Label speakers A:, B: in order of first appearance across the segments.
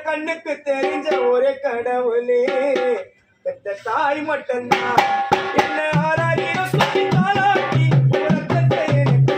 A: கண்ணுக்கு தெரிஞ்ச ஒரே கடவுளே பெத்த தாய் மட்டும்தான் என்ன ஆராயிரம் சொல்லி தாளாட்டி உலகத்தை எனக்கு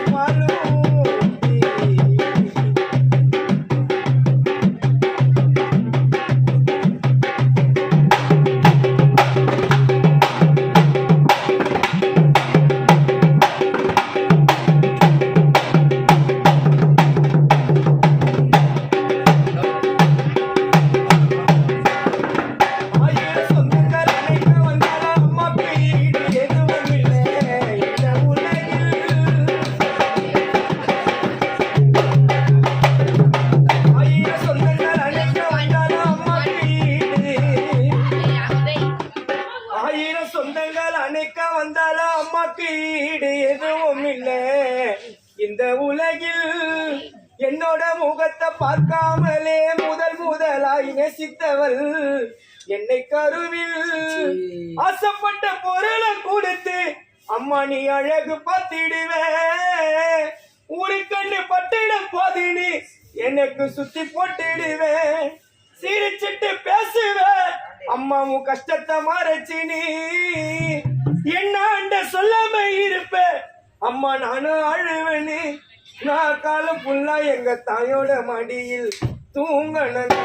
A: வந்தாலும் அம்மாக்கு ஈடு எதுவும் இல்லை இந்த உலகில் என்னோட முகத்தை பார்க்காமலே முதலாய் நேசித்தவள் என்னை கருவில் ஆசைப்பட்ட பொருளை கொடுத்து அம்மா நீ அழகு பார்த்திடுவே ஊரு கண்ணு பட்டிட போதினி எனக்கு சுத்தி போட்டுடுவே சிரிச்சிட்டு பேசுவேன் அம்மாவும் கஷ்டத்தை மறைச்சி நீ என்ன சொல்லாம இருப்ப அம்மா நானும் அழுவனே நான் காலம் ஃபுல்லா எங்க தாயோட மடியில் தூங்கணும்